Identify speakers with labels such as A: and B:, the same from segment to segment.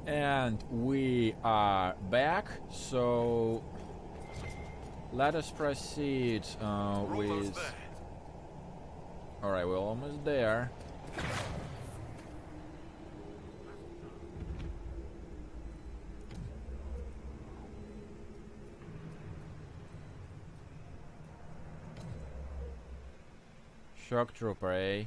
A: And we are back, so let us proceed with... Alright, we're almost there. Shock Trooper, eh?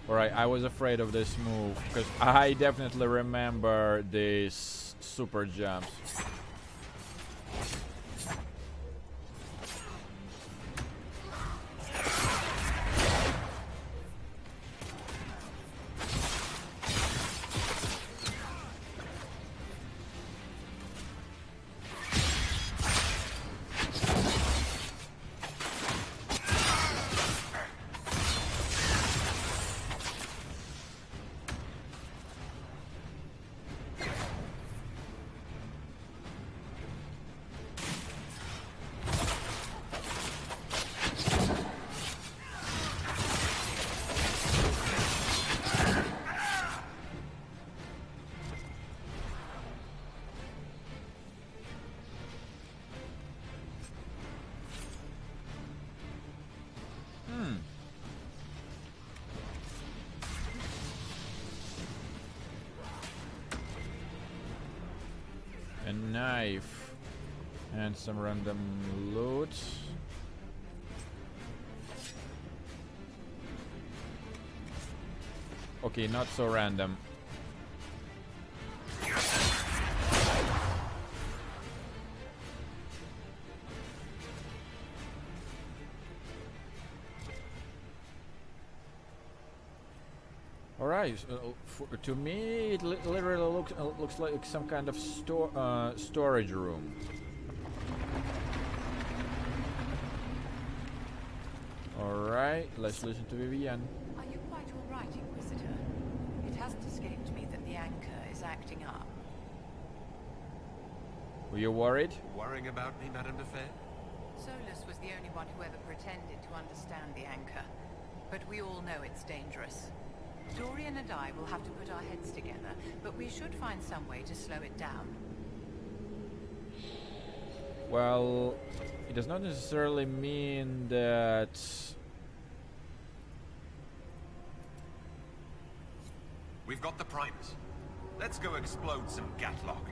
A: Alright, I was afraid of this move, because I definitely remember these super jumps. A knife and some random loot. Okay, not so random. Alright, to me it literally looks like some kind of storage room. Alright, let's listen to Vivian.
B: Are you quite alright, Inquisitor? It hasn't escaped me that the anchor is acting up.
A: Were you worried?
C: Worrying about me, Madame de Fair?
B: Solus was the only one who ever pretended to understand the anchor, but we all know it's dangerous. Dorian and I will have to put our heads together, but we should find some way to slow it down.
A: Well, it does not necessarily mean that...
C: We've got the Primus. Let's go explode some Gatlock.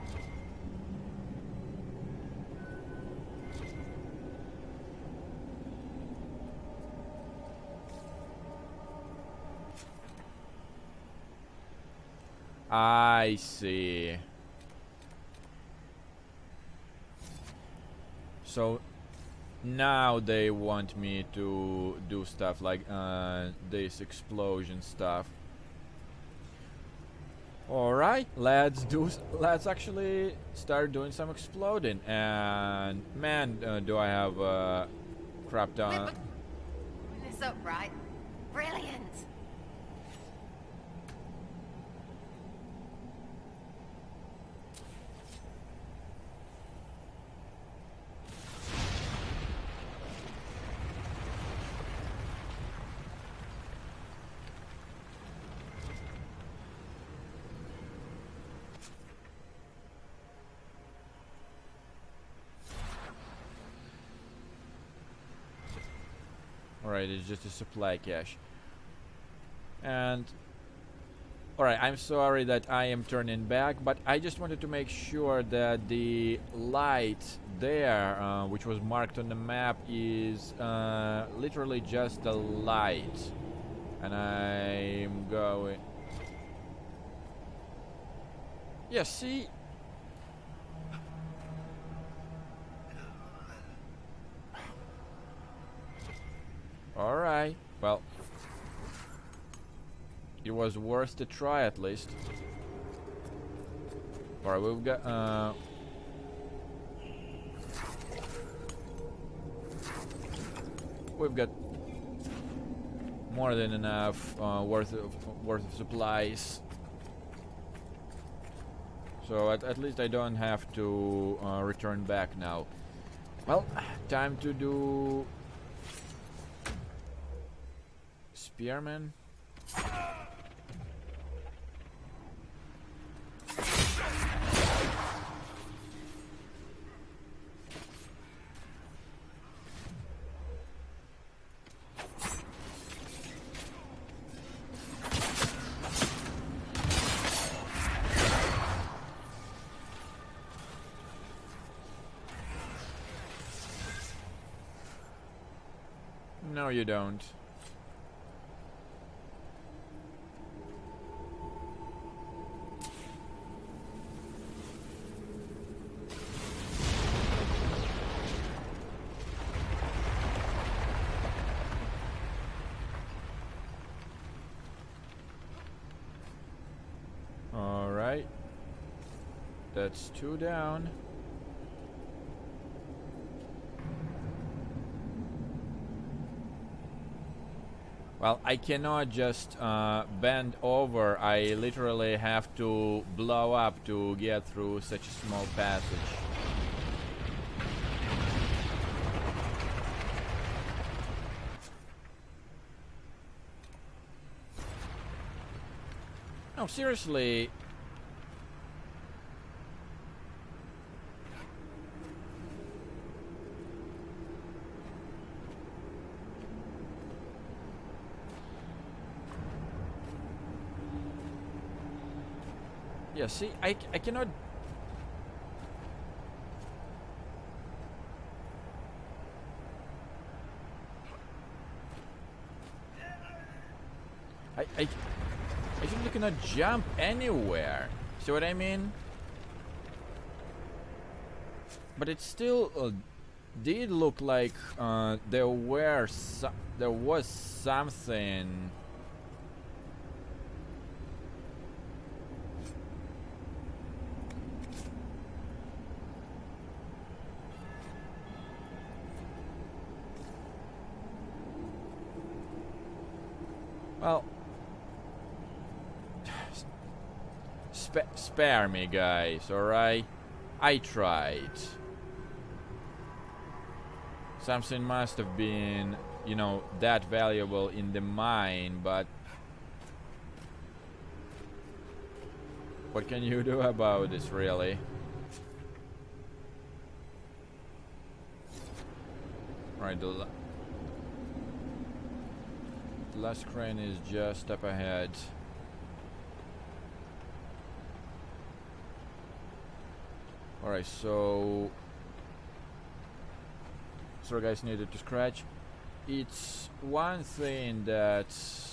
A: I see. So now they want me to do stuff like this explosion stuff. All right, let's actually start doing some exploding. And man, do I have crap ton.
B: This up, right? Brilliant.
A: Alright, it's just a supply cache. And alright, I'm sorry that I am turning back, but I just wanted to make sure that the light there, which was marked on the map, is literally just a light. And I'm going... Yeah, see? Alright, well. It was worth the try at least. Alright, we've got we've got more than enough worth of supplies. So at least I don't have to return back now. Well, time to do Spearman. No, you don't. All right. That's 2 down. Well, I cannot just bend over. I literally have to blow up to get through such a small passage. No, seriously. Yeah, see, I cannot... I simply cannot jump anywhere. See what I mean? But it still did look like there was something... Well, spare me, guys, alright? I tried. Something must have been, you know, that valuable in the mine, but... what can you do about this, really? Alright, the last crane is just up ahead. Alright, so... sorry guys, needed to scratch. It's one thing that's...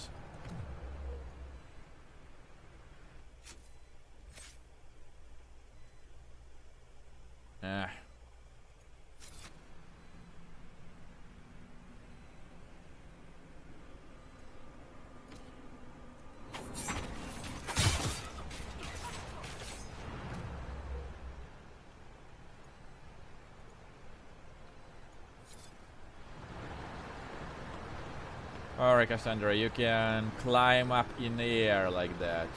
A: Alright, Cassandra, you can climb up in the air like that.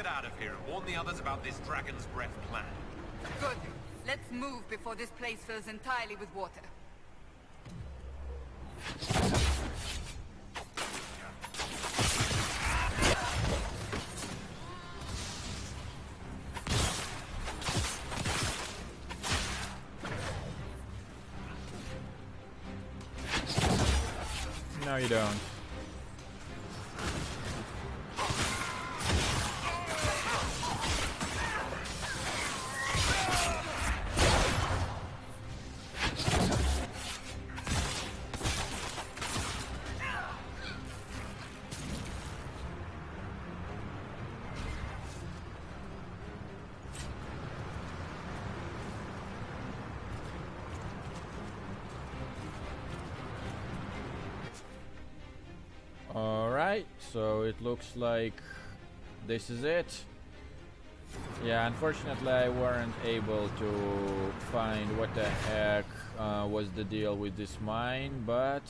C: get out of here and warn the others about this Dragon's Breath plan.
D: Good. Let's move before this place fills entirely with water.
A: No, you don't. Alright, so it looks like this is it. Yeah, unfortunately I weren't able to find what the heck was the deal with this mine, but...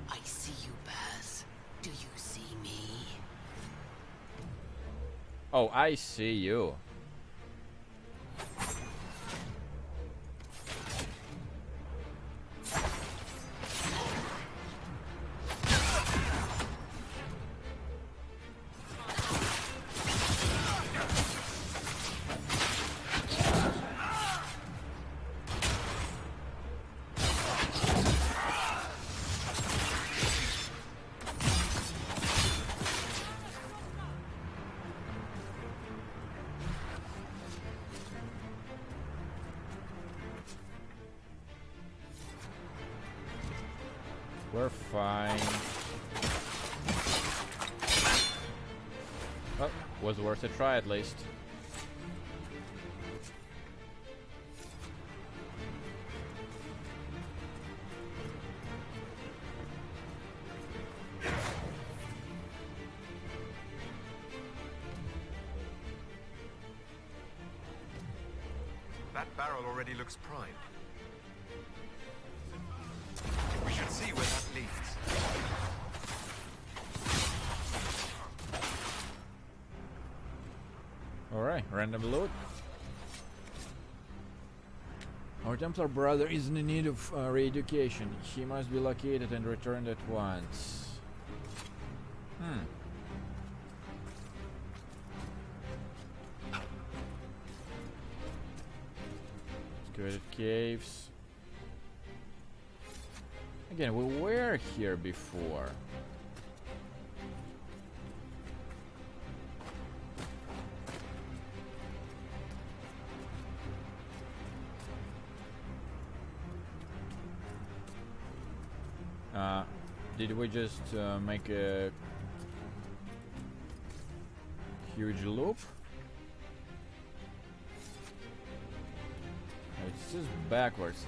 E: I see you, Baz. Do you see me?
A: Oh, I see you. We're fine. Well, was worth a try at least.
C: That barrel already looks primed. We should see where that leads.
A: Alright, random loot. Our Templar brother is in need of re-education. He must be located and returned at once. Excavated caves. Again, we were here before. Did we just make a huge loop? It's just backwards.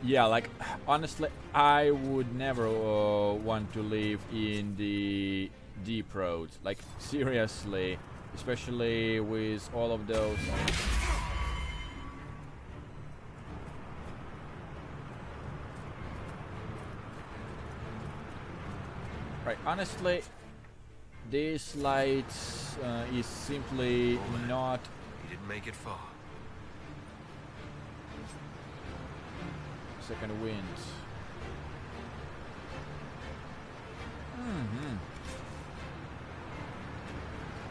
A: Yeah, like, honestly, I would never want to live in the deep roads. Like, seriously, especially with all of those. Right, honestly, this light is simply not...
C: He didn't make it far.
A: Second wind.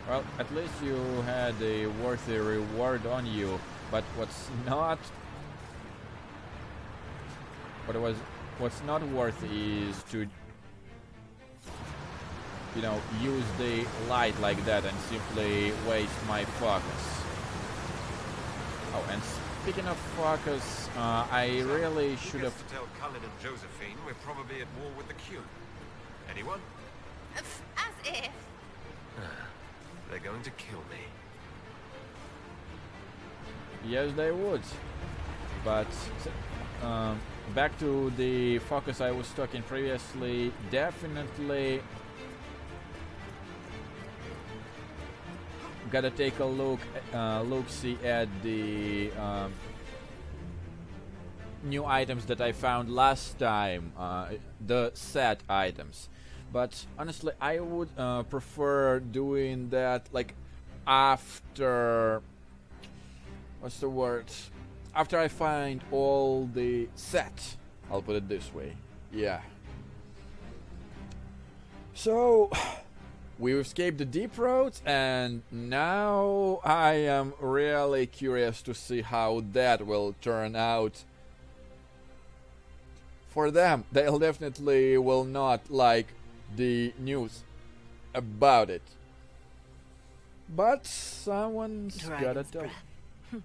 A: Well, at least you had a worthy reward on you, but what's not worthy is to, you know, use the light like that and simply waste my focus. Oh, and speaking of focus, I really should have...
C: to tell Cullen and Josephine we're probably at war with the Q. Anyone?
D: As if.
C: They're going to kill me.
A: Yes, they would. But back to the focus I was talking previously, definitely gotta take a look see at the new items that I found last time, the set items. But honestly, I would prefer doing that like after, what's the word? After I find all the set. I'll put it this way. Yeah. So we escaped the deep roads, and now I am really curious to see how that will turn out. For them, they'll definitely will not like the news about it. But someone's gotta
E: Dragon's
A: tell.
E: breath.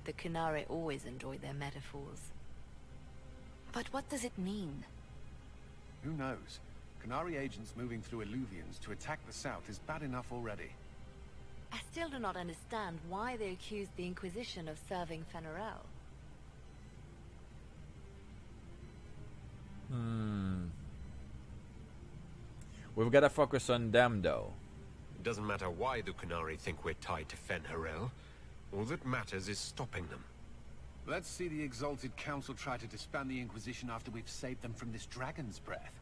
E: The Kunari always enjoy their metaphors. But what does it mean?
F: Who knows? Canary agents moving through Illuvians to attack the south is bad enough already.
E: I still do not understand why they accused the Inquisition of serving Fenarel.
A: We've gotta focus on them though.
G: It doesn't matter why the Kunari think we're tied to Fenharel. All that matters is stopping them.
F: Let's see the Exalted Council try to disband the Inquisition after we've saved them from this dragon's breath.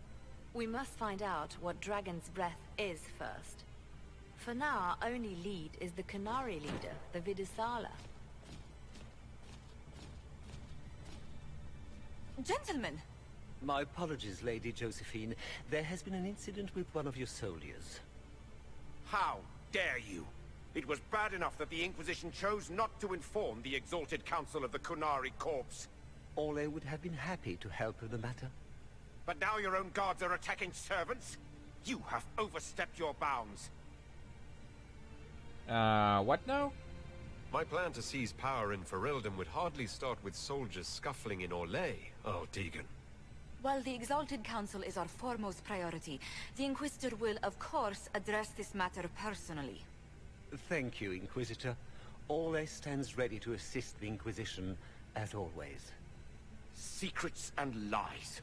E: We must find out what Dragon's Breath is first. For now, our only lead is the Kunari leader, the Vidusala.
D: Gentlemen!
H: My apologies, Lady Josephine. There has been an incident with one of your soldiers.
I: How dare you? It was bad enough that the Inquisition chose not to inform the Exalted Council of the Kunari Corps.
H: Ole would have been happy to help with the matter.
I: But now your own guards are attacking servants? You have overstepped your bounds.
A: What now?
G: My plan to seize power in Ferelden would hardly start with soldiers scuffling in Orlais, oh Deegan.
D: While the Exalted Council is our foremost priority, the Inquisitor will, of course, address this matter personally.
H: Thank you, Inquisitor. Ole stands ready to assist the Inquisition, as always.
I: Secrets and lies.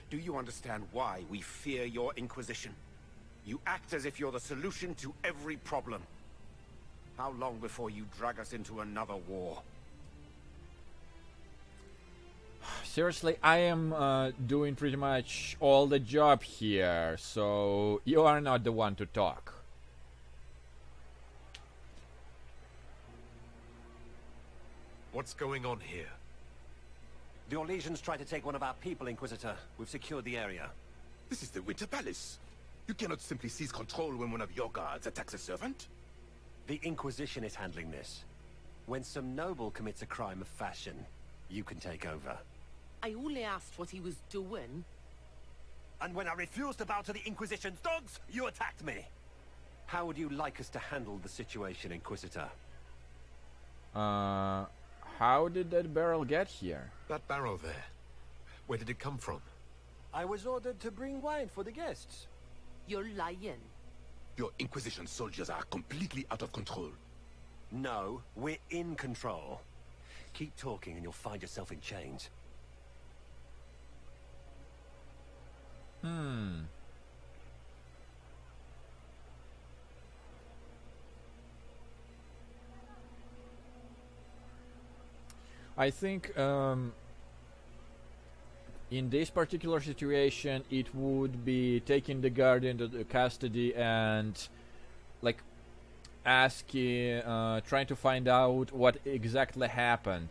I: Do you understand why we fear your Inquisition? You act as if you're the solution to every problem. How long before you drag us into another war?
A: Seriously, I am doing pretty much all the job here, so you are not the one to talk.
G: What's going on here?
J: The Orlesians tried to take one of our people, Inquisitor. We've secured the area.
K: This is the Winter Palace. You cannot simply seize control when one of your guards attacks a servant.
J: The Inquisition is handling this. When some noble commits a crime of fashion, you can take over.
L: I only asked what he was doing.
J: And when I refused to bow to the Inquisition's dogs, you attacked me. How would you like us to handle the situation, Inquisitor?
A: How did that barrel get here?
G: That barrel there. Where did it come from?
J: I was ordered to bring wine for the guests.
L: You're lying.
K: Your Inquisition soldiers are completely out of control.
J: No, we're in control. Keep talking and you'll find yourself in chains.
A: I think in this particular situation it would be taking the guard into the custody and like asking, trying to find out what exactly happened.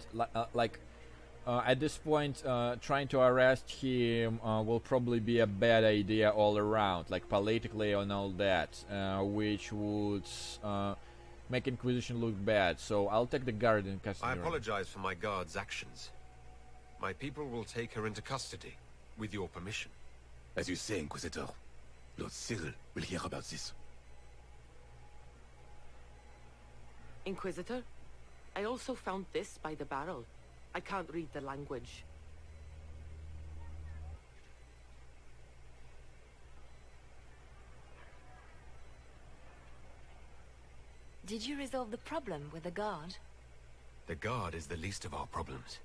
A: At this point, trying to arrest him will probably be a bad idea all around, like politically and all that, which would make Inquisition look bad. So I'll take the guard in custody.
G: I apologize for my guard's actions. My people will take her into custody, with your permission.
K: As you say, Inquisitor, Lord Cyril will hear about this.
L: Inquisitor, I also found this by the barrel. I can't read the language.
E: Did you resolve the problem with the guard?
G: The guard is the least of our problems.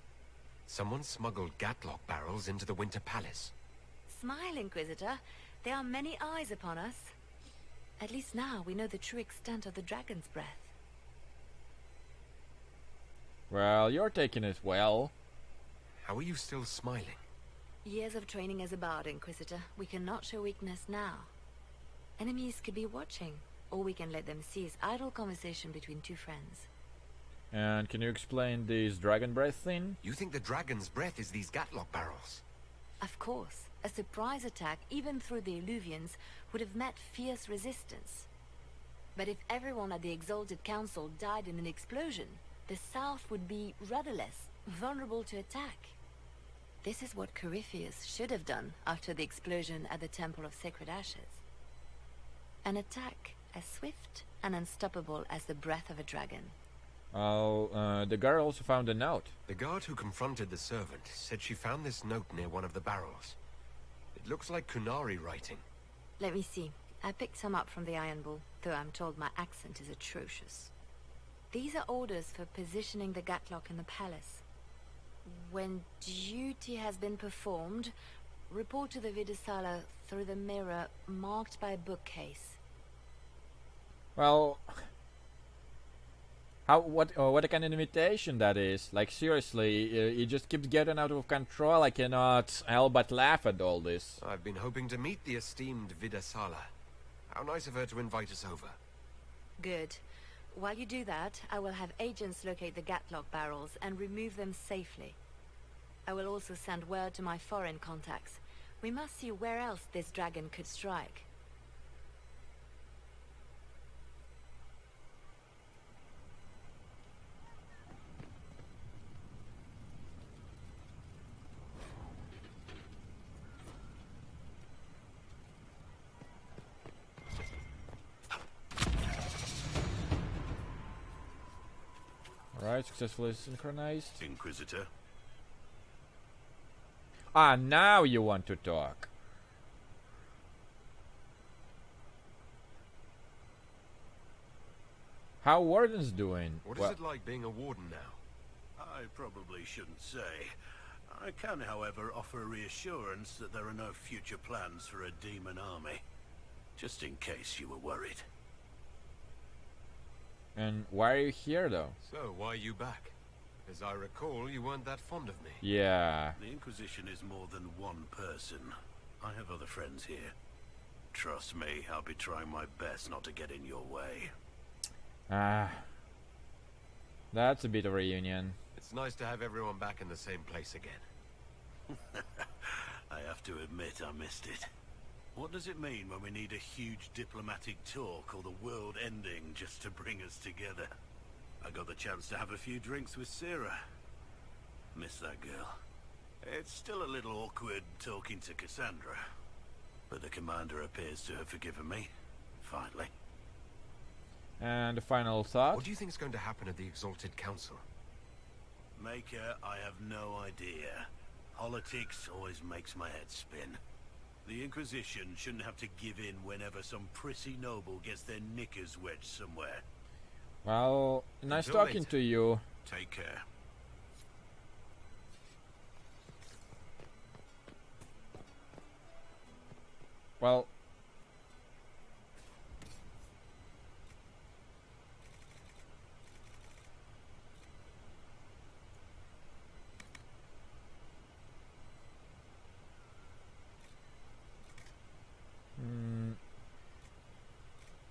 G: Someone smuggled Gatlock barrels into the Winter Palace.
E: Smile, Inquisitor. There are many eyes upon us. At least now we know the true extent of the Dragon's Breath.
A: Well, you're taking it well.
G: How are you still smiling?
E: Years of training as a bard, Inquisitor. We cannot show weakness now. Enemies could be watching. All we can let them see is idle conversation between two friends.
A: And can you explain this dragon breath thing?
G: You think the dragon's breath is these gatlock barrels?
E: Of course. A surprise attack, even through the Illuvians, would have met fierce resistance. But if everyone at the Exalted Council died in an explosion, the South would be rudderless, vulnerable to attack. This is what Corypheus should have done after the explosion at the Temple of Sacred Ashes. An attack as swift and unstoppable as the breath of a dragon.
A: The guard also found a note.
G: The guard who confronted the servant said she found this note near one of the barrels. It looks like Kunari writing.
E: Let me see. I picked some up from the Iron Bull, though I'm told my accent is atrocious. These are orders for positioning the Gatlock in the palace. When duty has been performed, report to the Vidisala through the mirror marked by a bookcase.
A: Well, what a kind of invitation that is. Like, seriously, it just keeps getting out of control. I cannot help but laugh at all this.
G: I've been hoping to meet the esteemed Vidisala. How nice of her to invite us over.
E: Good. While you do that, I will have agents locate the Gatlock barrels and remove them safely. I will also send word to my foreign contacts. We must see where else this dragon could strike.
A: Alright, successfully synchronized.
K: Inquisitor.
A: Ah, now you want to talk. How Warden's doing?
G: What is it like being a warden now?
K: I probably shouldn't say. I can, however, offer reassurance that there are no future plans for a demon army. Just in case you were worried.
A: And why are you here, though?
G: So, why are you back? As I recall, you weren't that fond of me.
A: Yeah.
K: The Inquisition is more than one person. I have other friends here. Trust me, I'll be trying my best not to get in your way.
A: Ah. That's a bit of a reunion.
G: It's nice to have everyone back in the same place again.
K: I have to admit I missed it. What does it mean when we need a huge diplomatic talk or the world ending just to bring us together? I got the chance to have a few drinks with Sarah. Miss that girl. It's still a little awkward talking to Cassandra, but the commander appears to have forgiven me, finally.
A: And the final thought?
G: What do you think is going to happen at the Exalted Council?
K: Maker, I have no idea. Politics always makes my head spin. The Inquisition shouldn't have to give in whenever some prissy noble gets their knickers wedged somewhere.
A: Well, nice
K: Until
A: talking
K: later.
A: to you.
K: Take care.
A: Well,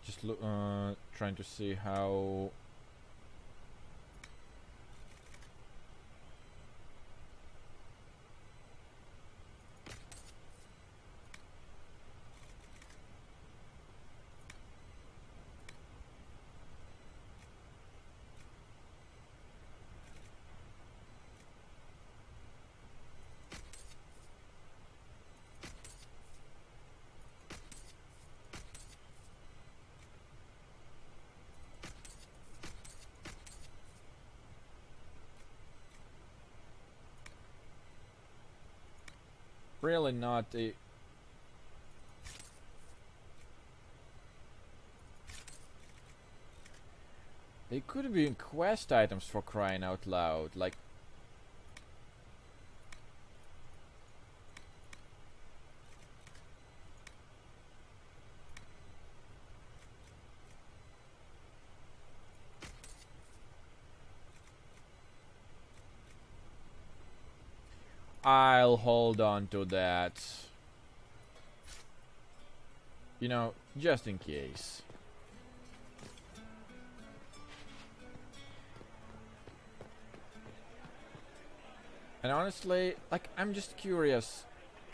A: just trying to see how. Really not a. They could be quest items for crying out loud, like. I'll hold on to that. You know, just in case. And honestly, like, I'm just curious.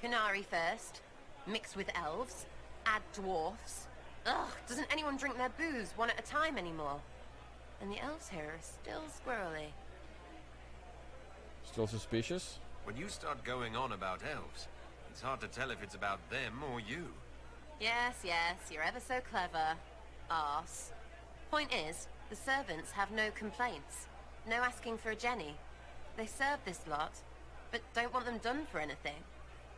M: Canary first, mixed with elves, add dwarfs. Ugh, doesn't anyone drink their booze one at a time anymore? And the elves here are still squirrely.
A: Still suspicious?
C: When you start going on about elves, it's hard to tell if it's about them or you.
M: Yes, yes, you're ever so clever. Arse. Point is, the servants have no complaints. No asking for a Jenny. They serve this lot, but don't want them done for anything.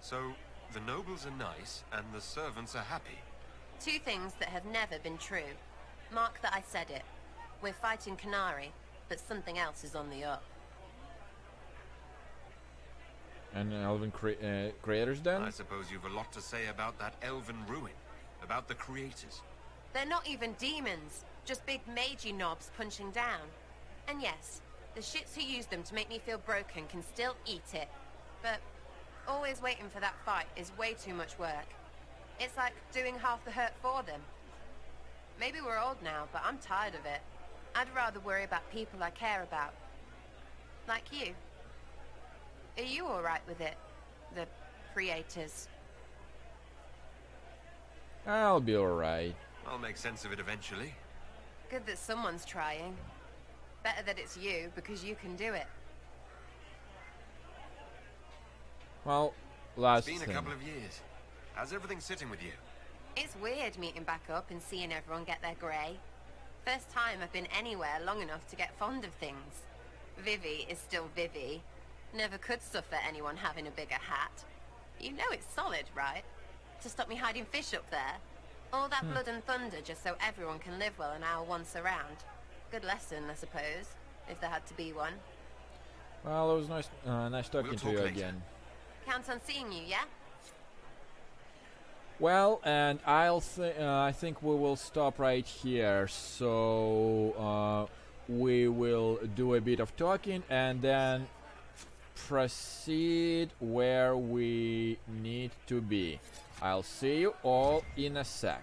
C: So, the nobles are nice, and the servants are happy.
M: Two things that have never been true. Mark that I said it. We're fighting Canary, but something else is on the up.
A: And elven creators then?
C: I suppose you've a lot to say about that elven ruin. About the creators.
M: They're not even demons. Just big magey knobs punching down. And yes, the shits who use them to make me feel broken can still eat it. But always waiting for that fight is way too much work. It's like doing half the hurt for them. Maybe we're old now, but I'm tired of it. I'd rather worry about people I care about. Like you. Are you alright with it? The creators?
A: I'll be alright.
C: I'll make sense of it eventually.
M: Good that someone's trying. Better that it's you, because you can do it.
A: Well, last
C: It's been
A: thing.
C: a couple of years. How's everything sitting with you?
M: It's weird meeting back up and seeing everyone get their grey. First time I've been anywhere long enough to get fond of things. Vivi is still Vivi. Never could suffer anyone having a bigger hat. You know it's solid, right? To stop me hiding fish up there. All that blood and thunder just so everyone can live well an hour once around. Good lesson, I suppose, if there had to be one.
A: Well, it was nice, nice talking to you
C: later.
A: again.
M: Count on seeing you, yeah?
A: Well, and I think we will stop right here. So we will do a bit of talking and then proceed where we need to be. I'll see you all in a sec.